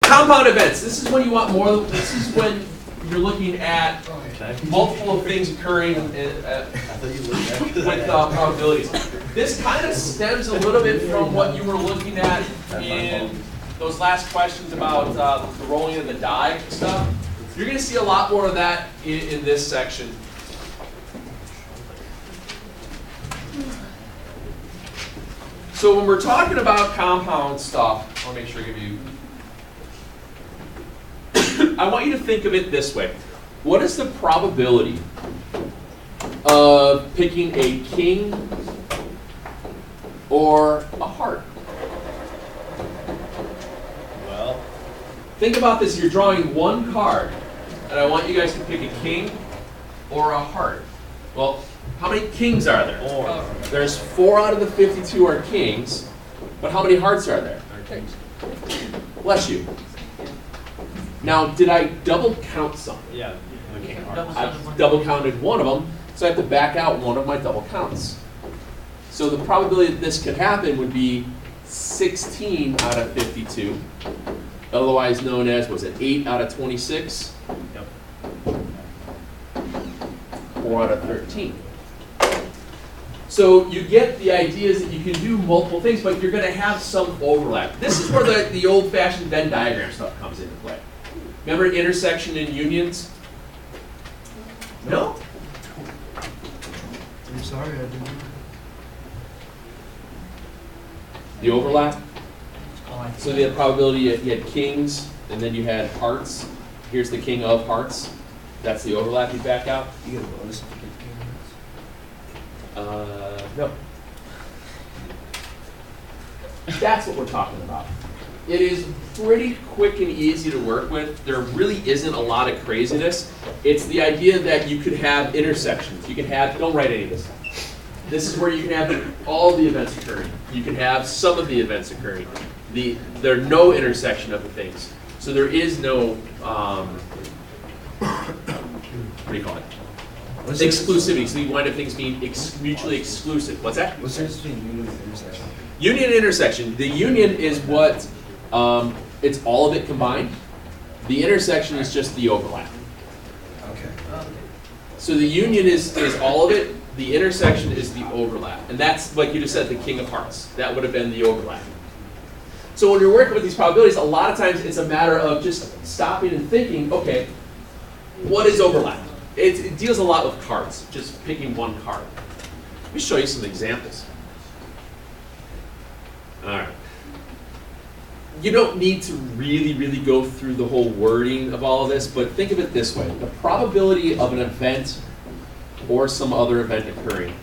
compound events. This is when you want more. This is when you're looking at multiple things occurring with probabilities. This kind of stems a little bit from what you were looking at in those last questions about the rolling of the die stuff. You're going to see a lot more of that in this section. So when we're talking about compound stuff, I'll make sure I give you. I want you to think of it this way. What is the probability of picking a king or a heart? Well, think about this. You're drawing one card, and I want you guys to pick a king or a heart. Well, how many kings are there? 4. There's 4 out of the 52 are kings, but how many hearts are there? 13. Bless you. Now, did I double count some? Yeah, the king of hearts. I double counted one of them, so I have to back out one of my double counts. So the probability that this could happen would be 16 out of 52, otherwise known as, was it 8 out of 26? Yep. 4 out of 13. So you get the ideas that you can do multiple things, but you're going to have some overlap. This is where the old-fashioned Venn diagram stuff comes into play. Remember intersection and unions? No? I'm sorry, I didn't. The overlap? So the probability you had kings, and then you had hearts. Here's the king of hearts. That's the overlap you back out? You get a bonus if you get king. No. That's what we're talking about. It is pretty quick and easy to work with. There really isn't a lot of craziness. It's the idea that you could have intersections. You can have, don't write any of this. This is where you can have all the events occurring. You can have some of the events occurring. There's no intersection of the things. So there is no, what do you call it? Exclusivity. So you wind up things being mutually exclusive. What's that? What's the difference between union and intersection? Union and intersection. The union is what, it's all of it combined. The intersection is just the overlap. Okay. So the union is all of it. The intersection is the overlap. And that's, like you just said, the king of hearts. That would have been the overlap. So when you're working with these probabilities, a lot of times it's a matter of just stopping and thinking, okay, what is overlap? It deals a lot with cards, just picking one card. Let me show you some examples. All right. You don't need to really go through the whole wording of all of this, but think of it this way. The probability of an event or some other event occurring.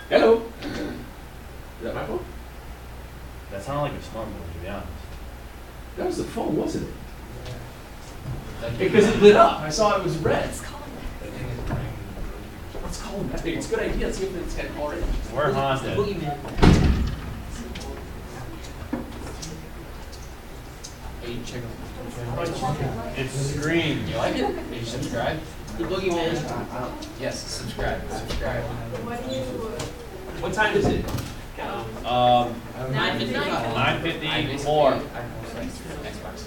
Hello? Is that my phone? That sounded like a smartphone, to be honest. That was the phone, wasn't it? Because it lit up. I saw it was red. Let's call him. It's a good idea. Let's see if it's got already. We're haunted. It's green. You like it? Did you subscribe? The Boogeyman. Yes, subscribe. Subscribe. What time is it? 9:54. Xbox.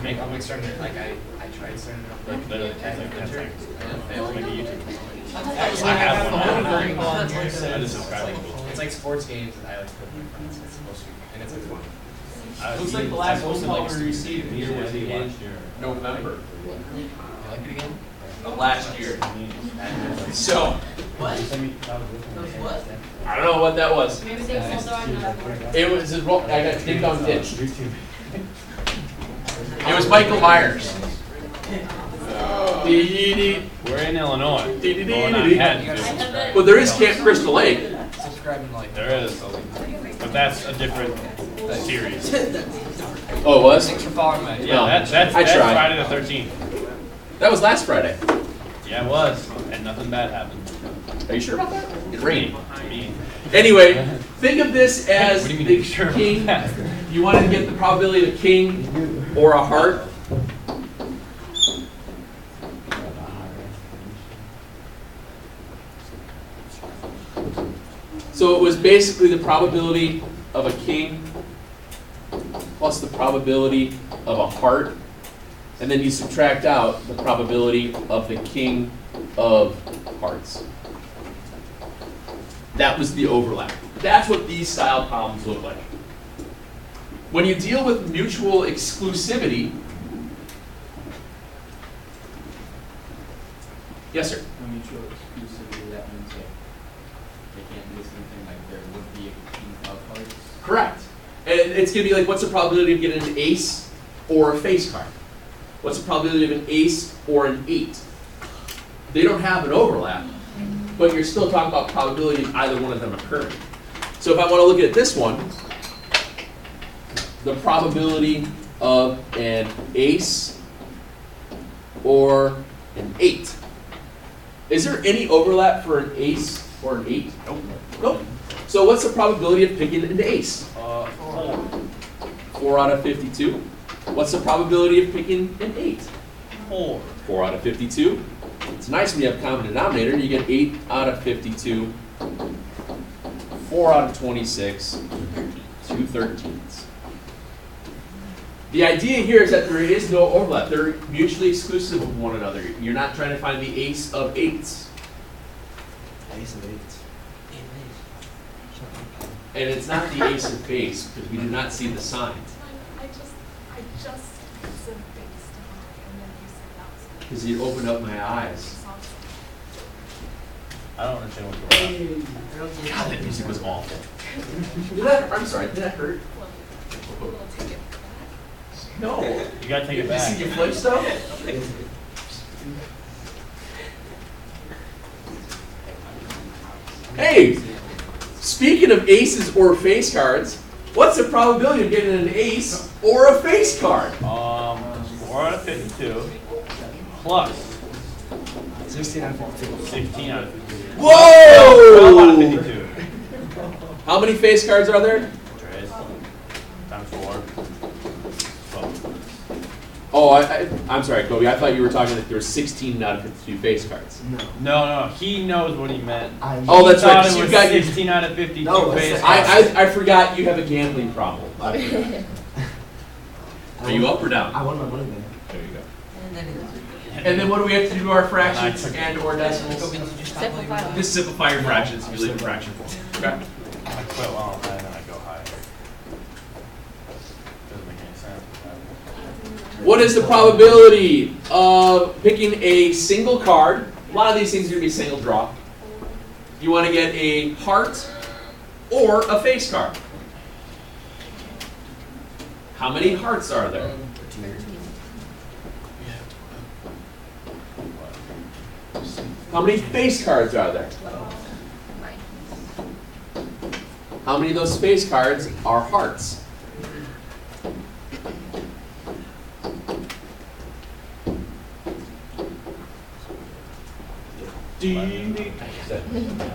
Make I'm starting it. Like I tried starting it up like Literally, the it's like 10 seconds. and it failed. Make a YouTube. I have one. I just subscribed. It's like sports games that I like to put with my friends. It's supposed to be, and it's like fun. Looks like the last phone posted, call like, we received here was in last year. November You like it again? of last year. So, What? I don't know what that was. Maybe they sold our It was, I got ding dong ditch. It was Michael Myers. We're in Illinois. Going on ahead. Well, there is Camp Crystal Lake. Subscribe and like. There is, but that's a different series. Oh, it was? Thanks for following my. Yeah, No, that's I tried. Friday the 13th. That was last Friday. Yeah, it was, and nothing bad happened. Are you sure about that? It's raining. I mean, Anyway, think of this as What do you mean the you're sure about king. that? You want to get the probability of a king or a heart. So it was basically the probability of a king plus the probability of a heart, and then you subtract out the probability of the king of hearts. That was the overlap. That's what these style problems look like. When you deal with mutual exclusivity, yes, sir. No mutual exclusivity, that means that they can't do something like there would be a king of hearts. Correct. And it's going to be like, what's the probability of getting an ace or a face card? What's the probability of an ace or an 8? They don't have an overlap, but you're still talking about probability of either one of them occurring. So if I want to look at this one, the probability of an ace or an 8. Is there any overlap for an ace or an 8? Nope. Nope. So what's the probability of picking an ace? 4 out of 52. What's the probability of picking an 8? 4. 4 out of 52. It's nice when you have common denominator. You get 8 out of 52. 4 out of 26. 2 13ths. The idea here is that there is no overlap. They're mutually exclusive of one another. You're not trying to find the ace of 8s. Ace of 8s. And it's not the ace of base, because we do not see the sign. I just said based on, and then you said that was. Because you opened up my eyes. I don't understand what's going on. God, that music was awful. I'm sorry, did that hurt? We'll take it back. No. You gotta take it You back. see your flip stuff? Hey, speaking of aces or face cards, what's the probability of getting an ace or a face card? 4 out of 52 plus 16 out of 52. 16 out of 52. 12 out of Whoa! 52. How many face cards are there? Trace times 4. 12. Oh, I'm sorry, Kobe. I thought you were talking that there were 16 out of 52 face cards. No, he knows what he meant. Oh, that's He right. thought 'Cause it you was got your 16 out of 52 No, face I forgot you have a gambling problem. I forgot. Are you up or down? I won my money then. There you go. And then what do we have to do to our fractions and or decimals? Simplify them. Just simplify your fractions. You leave a fraction form. Okay. I quit while I'm high and then I go higher. Doesn't make any sense. What is the probability of picking a single card? A lot of these things are going to be single draw. You want to get a heart or a face card. How many hearts are there? How many face cards are there? How many of those face cards are hearts?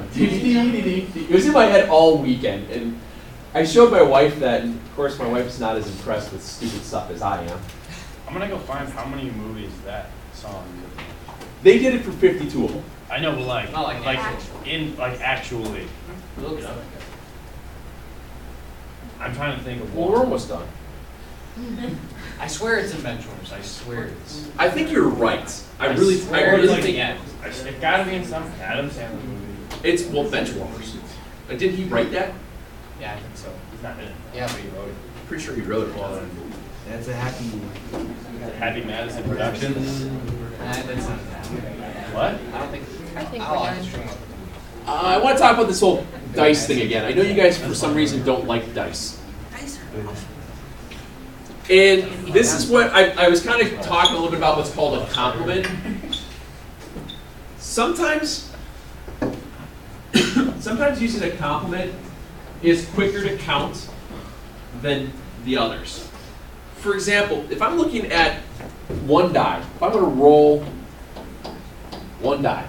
It was in my head all weekend, and I showed my wife that, and of course my wife's not as impressed with stupid stuff as I am. I'm gonna go find how many movies that song is. They did it for 52 of them. I know, but like, Not like actually. Look it up. I'm trying to think of Well, we're one. almost done. I swear it's in Benchwarmers. I swear it is. I think you're right. I swear really it's like- think It gotta be in some Adam Sandler movie. it's, well, Benchwarmers. Did he write that? Yeah, I think so. He's not in it. Yeah, but you wrote it. Pretty sure he wrote it. Well, That's a happy. Happy Madison Productions. That's not What? I don't think. I think I'll we're have done. to string up. I want to talk about this whole dice thing again. I know you guys, for some reason, don't like dice. And this is what I was kind of talking a little bit about what's called a complement. Sometimes using a complement is quicker to count than the others. For example, if I'm looking at one die, if I'm going to roll one die,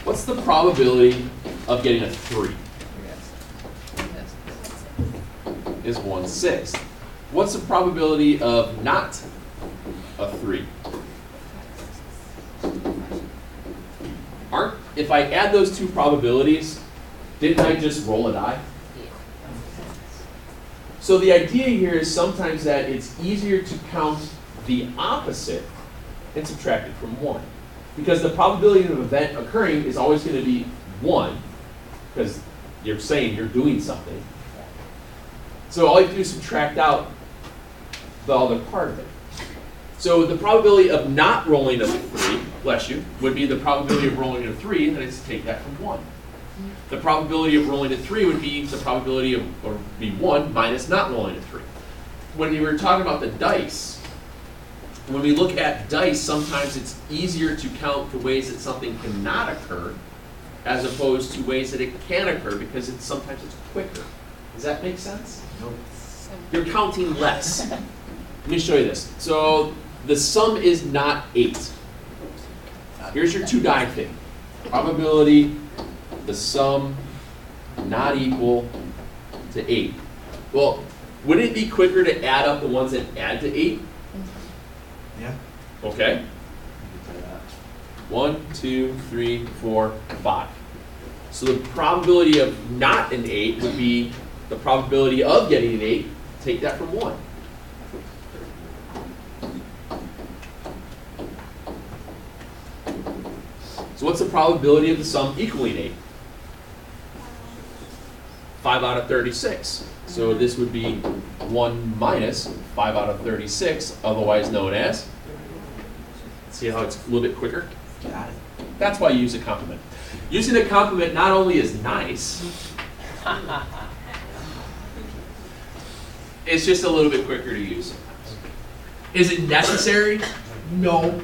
what's the probability of getting a 3? Is 1/6. What's the probability of not a 3? If I add those two probabilities, didn't I just roll a die? So the idea here is sometimes that it's easier to count the opposite and subtract it from 1. Because the probability of an event occurring is always going to be 1, because you're saying you're doing something. So all you have to do is subtract out the other part of it. So the probability of not rolling a 3, bless you, would be the probability of rolling a 3, and it's take that from 1. The probability of rolling a 3 would be the probability of, or be 1 minus not rolling a 3. When we were talking about the dice, when we look at dice, sometimes it's easier to count the ways that something cannot occur as opposed to ways that it can occur because sometimes it's quicker. Does that make sense? Nope. You're counting less. Let me show you this. So the sum is not 8. Here's your 2 die thing. Probability, the sum not equal to 8. Well, would it be quicker to add up the ones that add to 8? Yeah. Okay. 1, 2, 3, 4, 5. So the probability of not an 8 would be the probability of getting an 8. Take that from 1. So what's the probability of the sum equaling 8? 5 out of 36. So this would be 1 minus 5 out of 36, otherwise known as, see how it's a little bit quicker? Got it. That's why you use a complement. Using a complement not only is nice, it's just a little bit quicker to use sometimes. Is it necessary? No.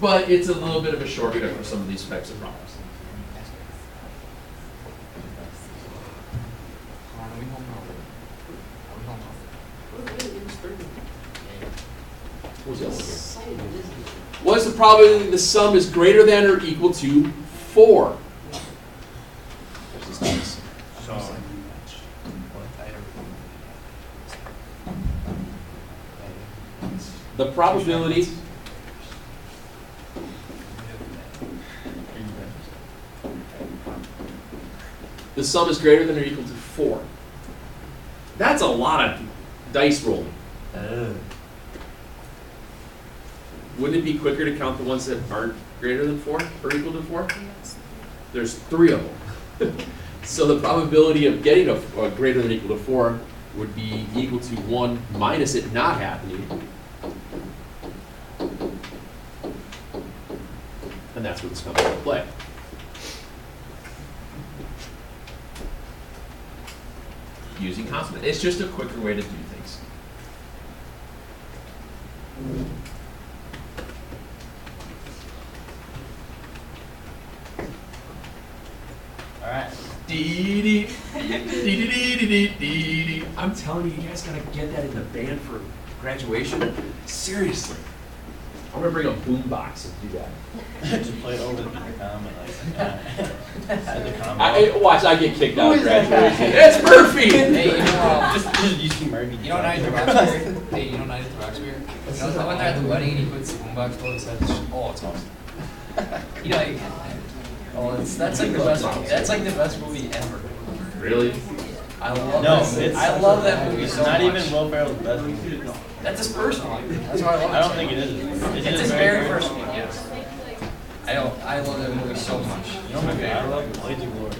But it's a little bit of a shortcut for some of these types of problems. What was the other one? What is the probability the sum is greater than or equal to 4? This is nice. The probability the sum is greater than or equal to 4. That's a lot of dice rolling. Wouldn't it be quicker to count the ones that aren't greater than 4 or equal to 4? There's 3 of them. So the probability of getting a greater than or equal to 4 would be equal to 1 minus it not happening. And that's where this comes into play. Using constant. It's just a quicker way to do things. All right. I'm telling you, you guys gotta get that in the band for graduation. Seriously. I'm gonna bring a boombox and do that. Just play it over the intercom and like, Watch, I get kicked out of graduation. It's Murphy! Hey, you know, just you see Murphy. you know Night at the Roxbury? Hey, you know Night at the Roxbury? You know, I went there at the wedding and he puts the boombox full of his head. Oh, it's awesome. You know, that's like the best. That's like the best movie ever. Really? I love No, that. it's I love that movie so not much. even Will Ferrell's best movie. That's his first one. That's why I love it. I don't think it is. It's his very first one. Yes. I love that movie so much. You know my favorite? I love Blades of Glory.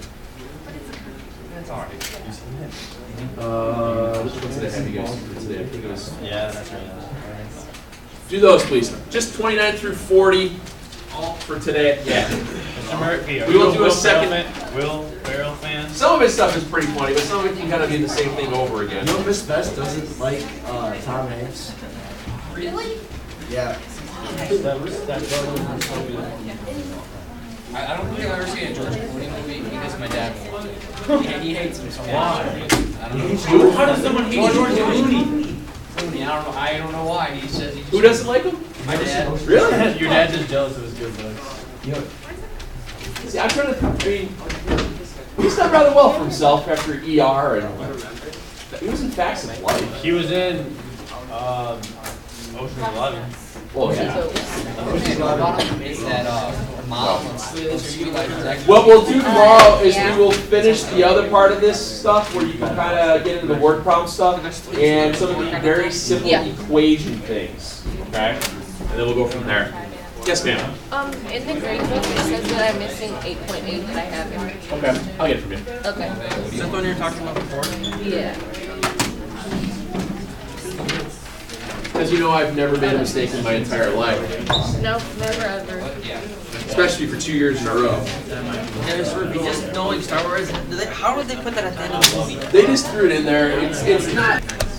That's alright. You seen it? Which ones did I have you guys do today? I think it was. Yeah, that's right. Do those, please. Just 29 through 40 for today. Yeah. Mr. Murphy, are We you will a do a Will second- Will Ferrell fan? Some of his stuff is pretty funny, but some of it can kind of be the same thing over You again. know Miss Best doesn't like Tom Hanks? Really? Yeah. I don't think I've ever seen a George Clooney movie because my dad won't. He hates him so much. Why? I don't know. How does someone hate George Clooney? Clooney, I don't know why. He says he Who doesn't like him? My dad. Really? Your dad's just jealous of his good looks. You know, See, I'm trying to. I mean, he's done rather well for himself after ER and. He was in Facts of Life. He was in Ocean's 11. Well, yeah. Is that the mom on students or you like exactly? What we'll do tomorrow is we will finish the other part of this stuff where you can kind of get into the word problem stuff and some of the very simple equation things. Okay? And then we'll go from there. Yes, ma'am. In the grade book, it says that I'm missing 8.8 that I haven't. Okay, I'll get it from you. Okay. Is that the one you were talking about before? Yeah. Because you know I've never made a mistake in my entire life, No, never ever. especially for 2 years in a row. Yeah, this would be just knowing Star Wars. How would they put that at the end of the movie? They just threw it in there. It's not.